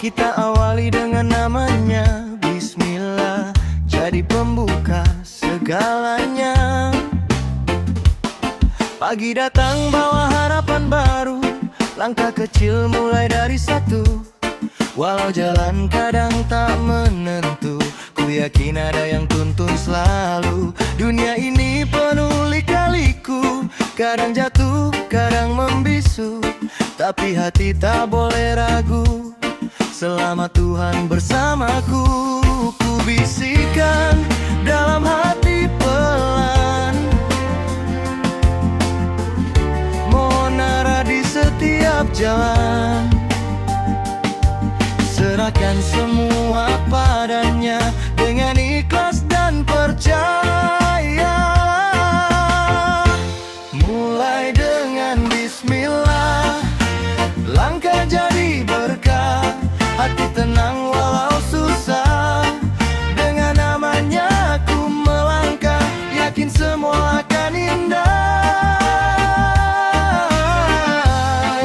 Kita awali dengan namanya, Bismillah, jadi pembuka segalanya. Pagi datang bawa harapan baru, langkah kecil mulai dari satu. Walau jalan kadang tak menentu, ku yakin ada yang tuntun selalu. Dunia ini penuh lika-liku, kadang jatuh, kadang membisu, tapi hati tak boleh ragu. Selama Tuhan bersamaku, ku bisikan dalam hati pelan, mohon arah di setiap jalan. Serahkan semua padanya dengan ikhlas dan percaya. Mulai dengan Bismillah, langkah jadi berkah, hati tenang walau susah. Dengan namanya ku melangkah, yakin semua akan indah.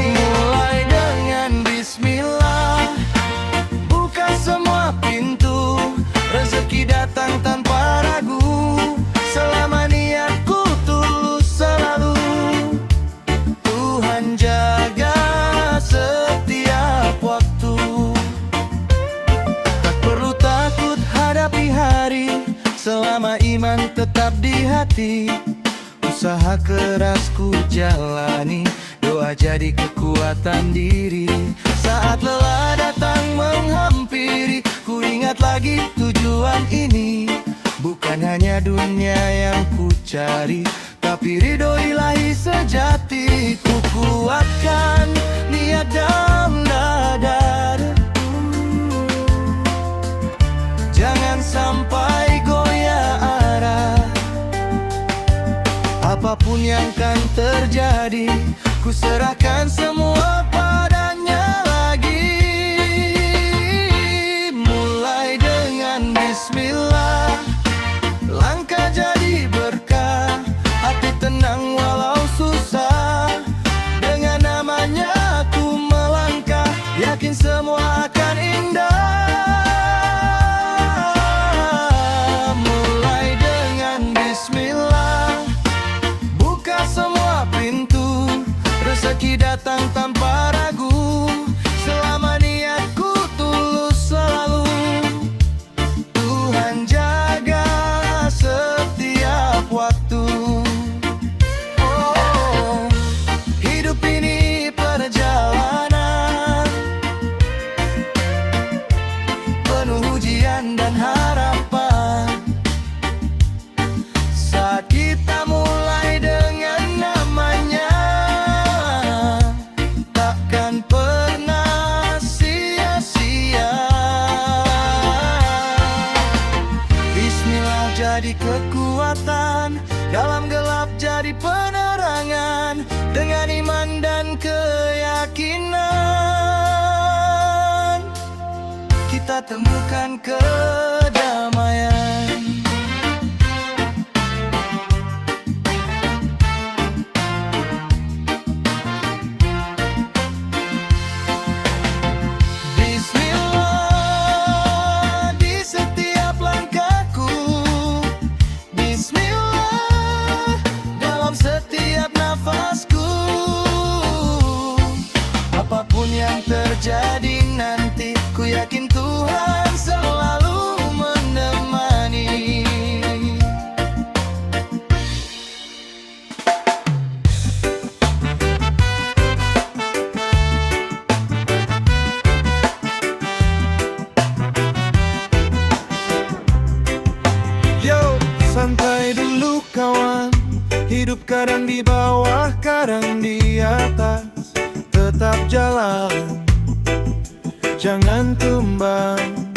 Mulai dengan Bismillah, buka semua pintu, rezeki datang tanpa ragu. Selama niatku tulus selalu, Tuhan jaga setiap waktu. Tak perlu takut hadapi hari, selama iman tetap di hati. Usaha keras ku jalani, doa jadi kekuatan diri. Saat lelah datang menghampiri, ku ingat lagi tujuan ini. Bukan hanya dunia yang ku cari, tapi ridho ilahi sejati. Ku kuatkan niat dalam dada, jangan sampai goyah arah. Apapun yang kan terjadi, ku serahkan semua padanya lagi. Mulai dengan Bismillah, langkah jadi berkah, hati tenang walau susah. Dengan namanya ku melangkah, yakin semua akan indah. Mulai dengan Bismillah, buka semua pintu, rezeki datang tanpa ragu. Selama niatku tulus selalu, Tuhan jaga setiap waktu. Oh, hidup ini perjalanan penuh ujian dan harapan. Saat kita mulai dengan namanya, takkan pernah sia-sia. Bismillah jadi kekuatan, dalam gelap jadi penerangan. Dengan iman dan keyakinan, kita temukan kedamaian. Bismillah di setiap langkahku, Bismillah dalam setiap nafasku. Apapun yang terjadi nanti, ku yakin Tuhan selalu menemani. Yo, santai dulu kawan, hidup kadang di bawah, kadang di atas. Tetap jalan, jangan tumbang.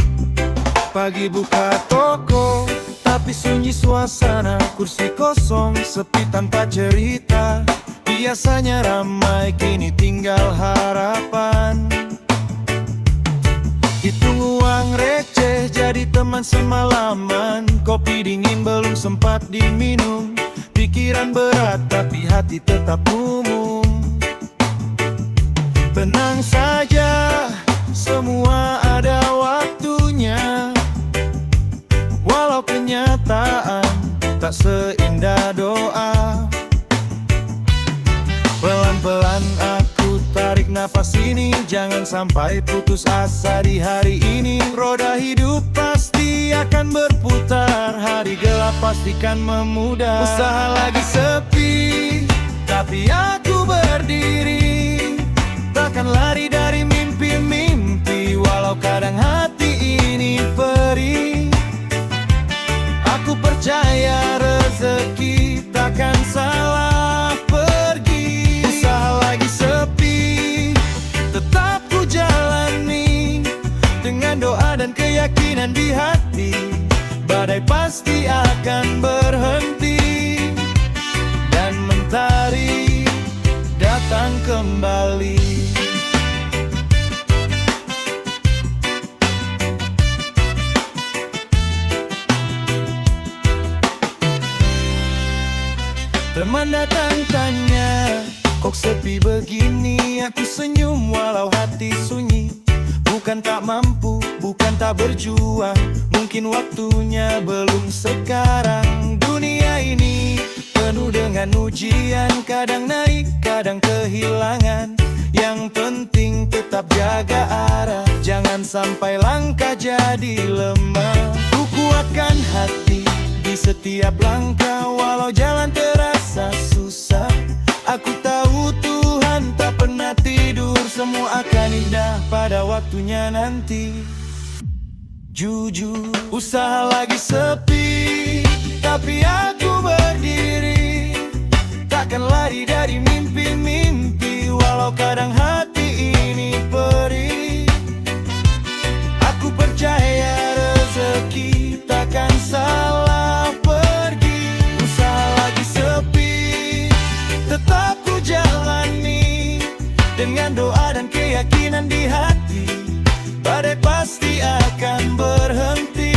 Pagi buka toko, tapi sunyi suasana. Kursi kosong, sepi tanpa cerita. Biasanya ramai, kini tinggal harapan. Hitung uang receh, jadi teman semalaman. Kopi dingin belum sempat diminum. Pikiran berat, tapi hati tetap umum. Tenang saja, semua ada waktunya. Walau kenyataan tak seindah doa. Pelan-pelan aku tarik nafas ini, jangan sampai putus asa di hari ini. Roda hidup pasti akan berputar, hari gelap pastikan memudar. Usaha lagi sepi, tapi aku berdiri. Takkan lari dari mimpi-mimpi, walau kadang hati ini perih. Aku percaya rezeki takkan salah pergi. Usaha lagi sepi, tetap ku jalani. Dengan doa dan keyakinan di hati, badai pasti akan berhenti. Dan mentari datang kembali. Teman datang tanya, kok sepi begini? Aku senyum walau hati sunyi. Bukan tak mampu, bukan tak berjuang, mungkin waktunya belum sekarang. Dunia ini penuh dengan ujian, kadang naik, kadang kehilangan. Yang penting tetap jaga arah, jangan sampai langkah jadi lemah. Ku kuatkan hati di setiap langkah, walau jalan terasa susah. Aku tahu Tuhan tak pernah tidur, semua akan indah pada waktunya nanti. Jujur, usaha lagi sepi, tapi aku berdiri. Takkan lari dari mimpi-mimpi, walau kadang hati ini perih. Aku percaya rezeki takkan salah pergi. Usaha lagi sepi, tetap ku jalani. Dengan doa dan keyakinan di hati, badai pasti akan berhenti.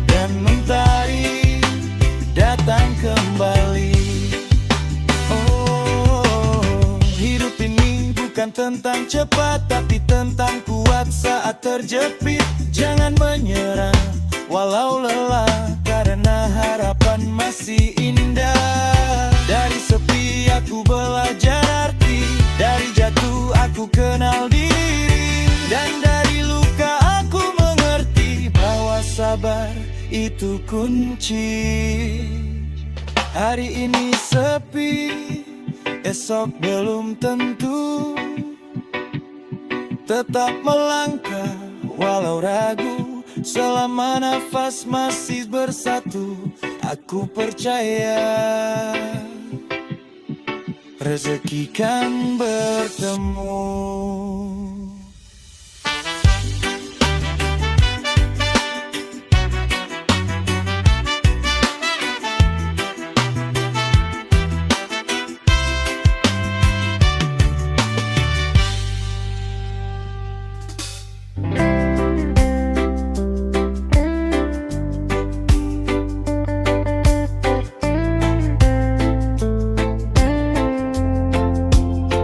Dan mentari datang kembali. Oh, hidup ini bukan tentang cepat, tapi tentang kuat saat terjepit. Jangan menyerah walau lelah, karena harapan masih indah. Dari sepi aku belajar arti, dari jatuh aku kenal diri. Dan dari luka aku mengerti bahwa sabar itu kunci. Hari ini sepi, esok belum tentu. Tetap melangkah walau ragu, selama nafas masih bersatu. Aku percaya rezeki kan bertemu.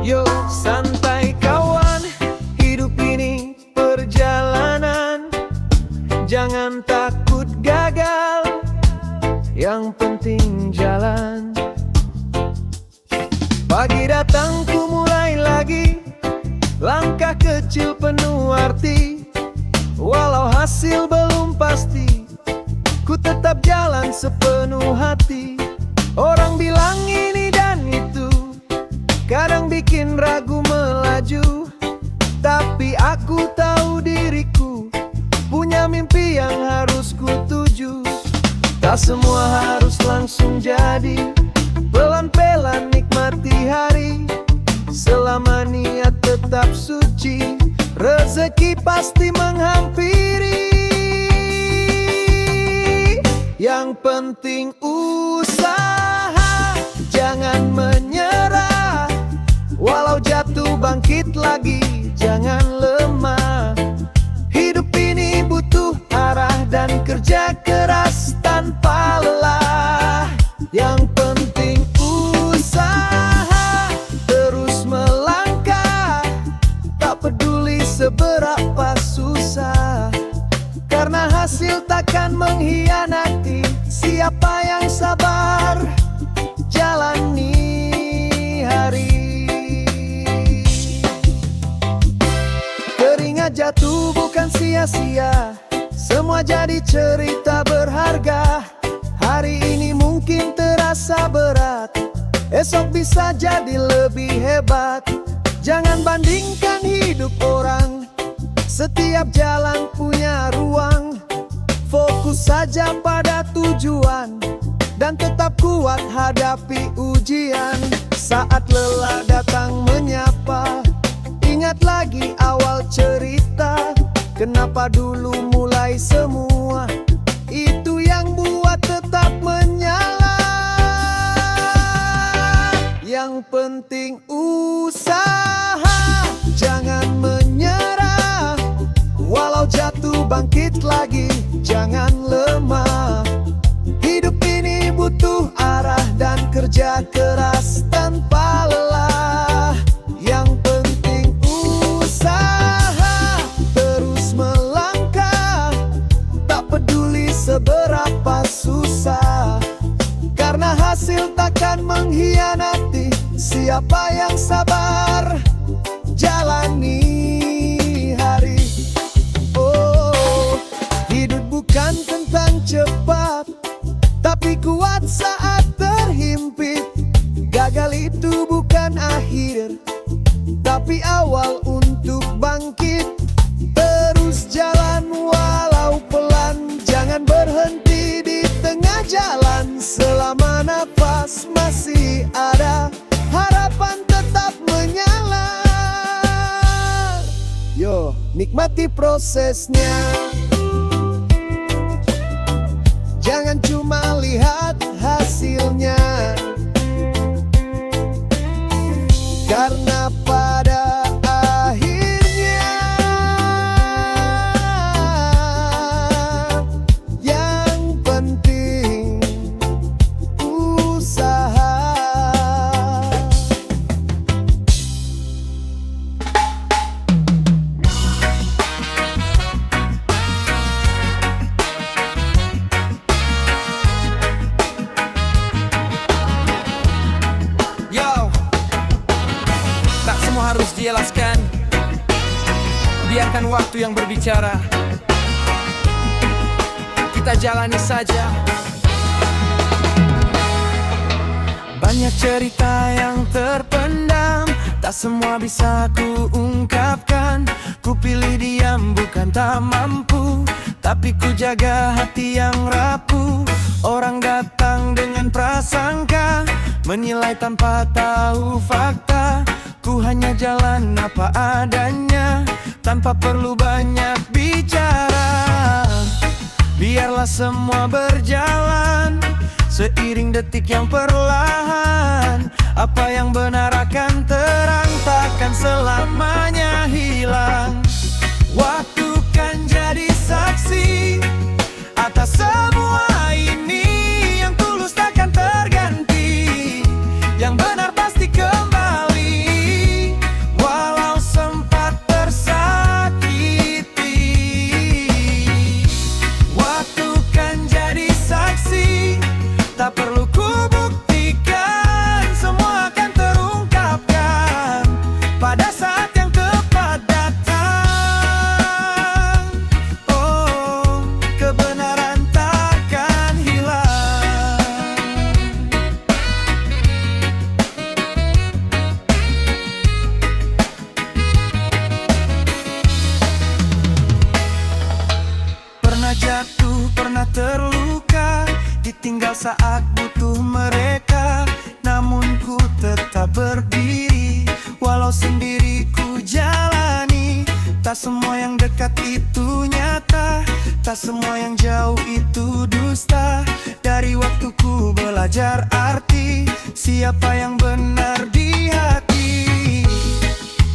Yo, santai kawan, hidup ini perjalanan. Jangan takut gagal, yang penting jalan. Pagi datang ku mulai lagi, langkah kecil penuh arti. Walau hasil belum pasti, ku tetap jalan sepenuh hati. Orang bilang ini dan itu, kadang bikin ragu melaju. Tapi aku tahu diriku punya mimpi yang harus ku tuju. Tak semua harus langsung jadi, pelan-pelan nikmati hari. Selama niat tetap suci, rezeki pasti menghampiri. Yang penting usaha, jangan menyerah. Walau jatuh bangkit lagi, jangan lemah. Hidup ini butuh arah dan kerja keras tanpa lelah. Yang penting usaha, terus melangkah. Tak peduli seberapa susah, karena hasil takkan mengkhianati. Siapa yang sabar jalani hari. Keringat jatuh bukan sia-sia, semua jadi cerita berharga. Hari ini mungkin terasa berat, esok bisa jadi lebih hebat. Jangan bandingkan hidup orang, setiap jalan punya ruang. Fokus saja pada tujuan, dan tetap kuat hadapi ujian. Saat lelah datang menyapa, ingat lagi awal cerita. Kenapa dulu mulai semua, itu yang buat tetap menyala. Yang penting usaha, jangan menyerah. Walau jatuh bangkit lagi, jangan lemah. Hidup ini butuh arah dan kerja keras tanpa lelah. Yang penting usaha, terus melangkah, tak peduli seberapa susah, karena hasil takkan mengkhianati. Siapa yang sabar jalani hari. Oh, hidup bukan tentang cepat, tapi kuat saat terhimpit. Gagal itu bukan akhir, tapi awal untuk bangkit. Terus jalan walau pelan, jangan berhenti di tengah jalan. Selama nafas masih ada, harapan tetap menyala. Yo, nikmati prosesnya, jangan cuma lihat hasilnya, karena pada akhirnya yang penting usaha. Harus dijelaskan, biarkan waktu yang berbicara. Kita jalani saja. Banyak cerita yang terpendam, tak semua bisa ku ungkapkan. Ku pilih diam bukan tak mampu, tapi ku jaga hati yang rapuh. Orang datang dengan prasangka, menilai tanpa tahu fakta. Ku hanya jalan apa adanya, tanpa perlu banyak bicara. Biarlah semua berjalan seiring detik yang perlahan. Apa yang benar akan terang, takkan selamanya hilang. Waktu kan jadi saksi atas semua ini. Yang tulus takkan terganti, yang benar pasti kembali. Tak perlu ku buktikan, semua akan terungkapkan pada saat yang tepat datang. Oh, kebenaran takkan hilang. Pernah jatuh, pernah terluka, ditinggal saat butuh mereka. Namun ku tetap berdiri, walau sendiri ku jalani. Tak semua yang dekat itu nyata, tak semua yang jauh itu dusta. Dari waktuku belajar arti, siapa yang benar di hati.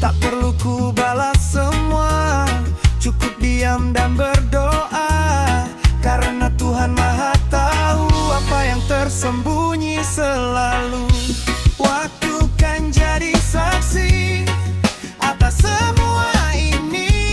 Tak perlu ku balas semua, cukup diam dan berdoa. Karena Tuhan Maha Tahu apa yang tersembunyi selalu. Waktu kan jadi saksi atas semua ini.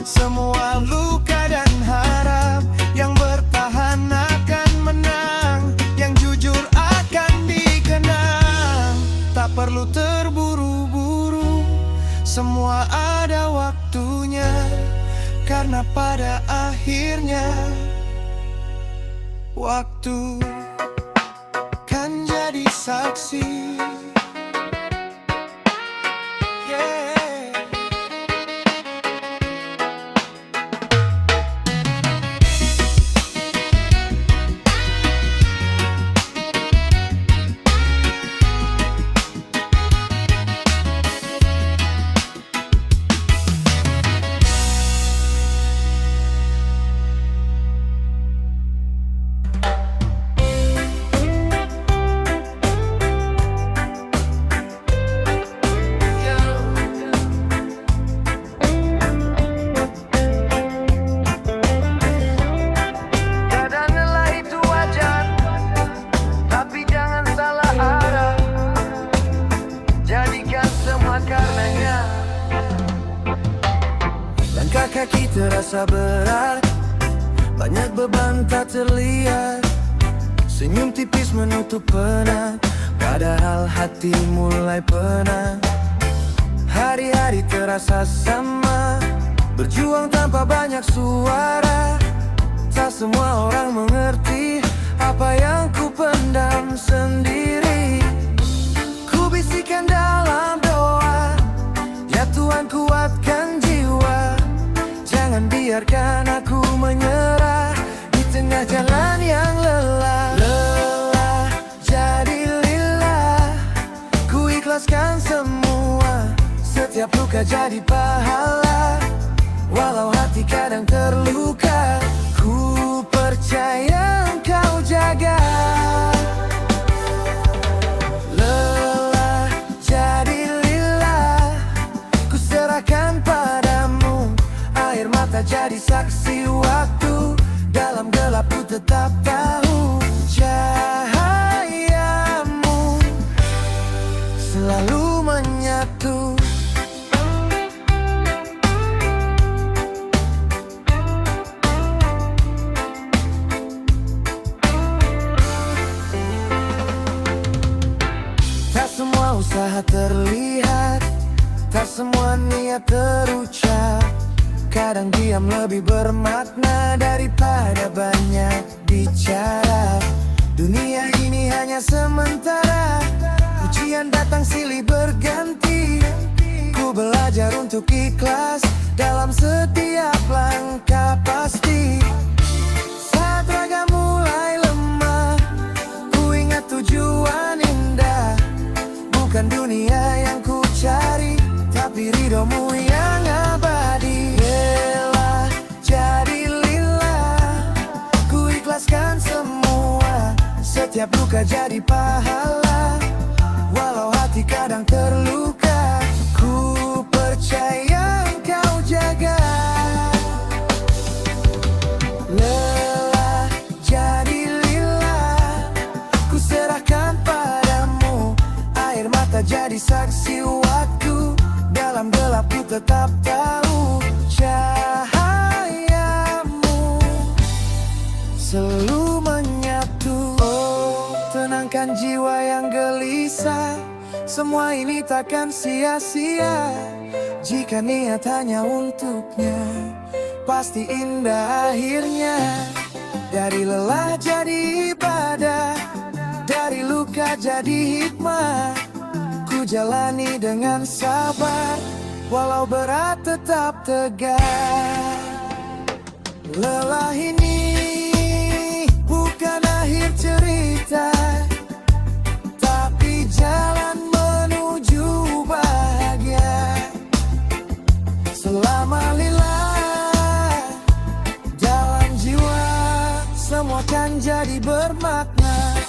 Semua luka dan harap yang bertahan akan menang, yang jujur akan dikenang. Tak perlu terburu-buru, semua ada waktunya, karena pada akhirnya waktu kan jadi saksi. Yeah. Langkah kaki terasa berat, banyak beban tak terlihat. Senyum tipis menutup penat, padahal hati mulai penat. Hari-hari terasa sama, berjuang tanpa banyak suara. Tak semua orang mengerti apa yang ku pendam sendiri. Ku bisikan dalam doa, ya Tuhan kuatkan jiwa. Jangan biarkan aku menyerah di tengah jalan yang lelah. Lelah jadi lillah, ku ikhlaskan semua. Setiap luka jadi pahala, walau hati kadang terluka. Ku percaya Engkau jaga. Lelah jadi lillah, ku serahkan padamu. Air mata jadi saksi waktu, dalam gelap ku tetap tahu cahayamu selalu menyatu. Tak semua usaha terlihat, tak semua niat terucap. Kadang diam lebih bermakna daripada banyak bicara. Dunia ini hanya sementara, ujian datang silih berganti. Ku belajar untuk ikhlas dalam setiap langkah pasti. Saat raga mulai lemah, ku ingat tujuan indah. Bukan dunia yang ku cari, tapi ridhomu yang abadi. Lelah jadi lillah, ku ikhlaskan semua. Setiap luka jadi pahala, walau hati kadang terluka. Ku percaya Engkau jaga. Lelah jadi lillah, ku serahkan padamu. Air mata jadi saksi waktu, dalam gelap ku tetap tahu cahayamu selalu menyatu. Oh, tenangkan jiwa yang gelisah, semua ini takkan sia-sia. Jika niat hanya untuknya, pasti indah akhirnya. Dari lelah jadi ibadah, dari luka jadi hikmah. Ku jalani dengan sabar, walau berat tetap tegar. Lelah ini bukan akhir cerita, tapi jalan menuju bahagia. Selama lillah dalam jiwa, semua kan jadi bermakna.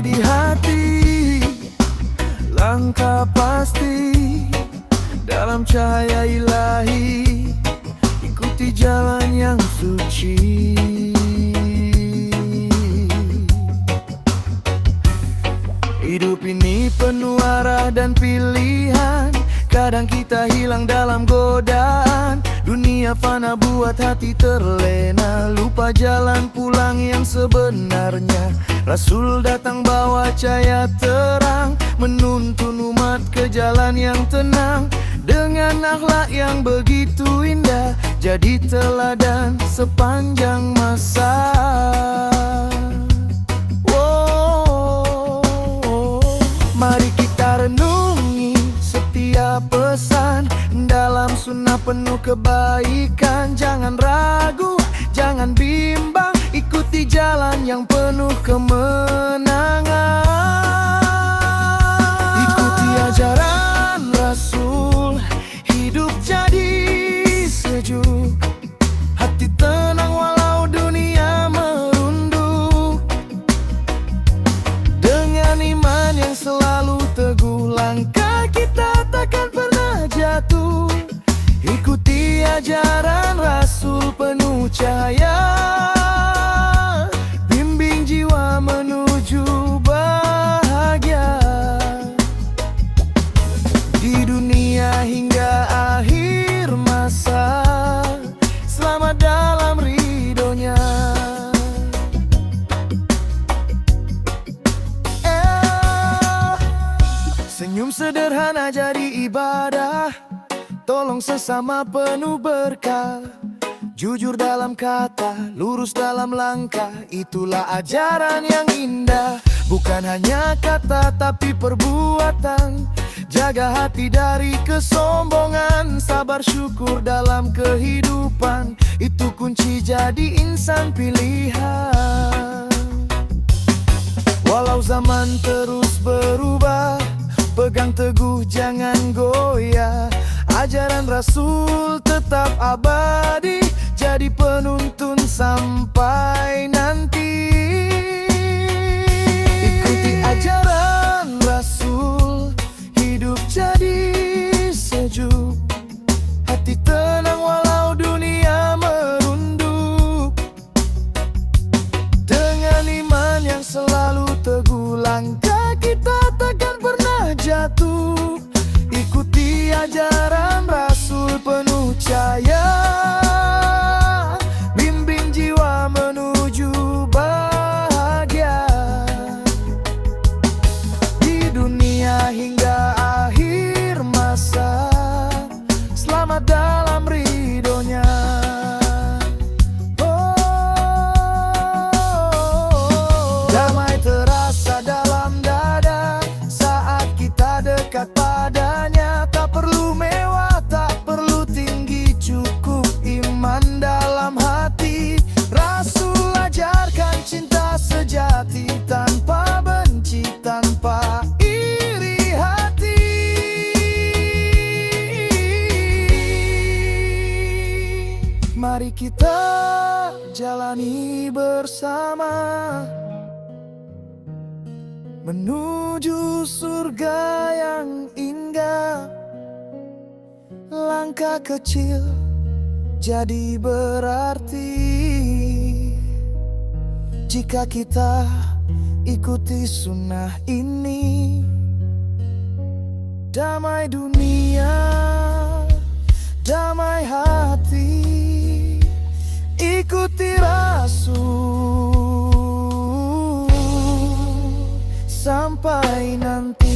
di hati, langkah pasti dalam cahaya ilahi, ikuti jalan yang suci. Hidup ini penuh arah dan pilihan, kadang kita hilang dalam godaan. Dunia fana buat hati terlena, lupa jalan pulang yang sebenarnya. Rasul datang bawa cahaya terang, menuntun umat ke jalan yang tenang. Dengan akhlak yang begitu indah, jadi teladan sepanjang masa. Mari kita renungi setiap pesan dalam sunnah penuh kebaikan. Jangan ragu, jangan bimbang, ikuti jalan yang penuh kemenangan. Ikuti ajaran Rasul, hidup jadi sejuk, hati tenang walau dunia merunduk. Dengan iman yang selalu teguh, langkah kita takkan pernah jatuh. Ikuti ajaran Rasul penuh cahaya, bimbing jiwa menuju bahagia. Di dunia hingga akhir masa, selamat dalam ridhonya. Senyum sederhana jadi ibadah, tolong sesama penuh berkah. Jujur dalam kata, lurus dalam langkah, itulah ajaran yang indah. Bukan hanya kata tapi perbuatan, jaga hati dari kesombongan. Sabar syukur dalam kehidupan, itu kunci jadi insan pilihan. Walau zaman terus berubah, pegang teguh jangan goyah. Ajaran Rasul tetap abadi, jadi penuntun sampai nanti. Ikuti ajaran Rasul, hidup jadi sejuk, hati tenang walau dunia merunduk. Dengan iman yang selalu teguh, langkah kita takkan pernah jatuh. Ikuti ajaran Rasul penuh cahaya, bimbing jiwa menuju bahagia. Di dunia hingga akhir masa, selamat dalam ridhonya. Damai terasa dalam dada saat kita dekat padanya. Tak perlu mewah, tak perlu tinggi, cukup iman dalam hati. Rasul ajarkan cinta sejati, tanpa benci, tanpa iri hati. Mari kita jalani bersama, menuju surga yang indah. Langkah kecil jadi berarti jika kita ikuti sunnah ini. Damai dunia, damai hati, ikuti Rasul sampai nanti.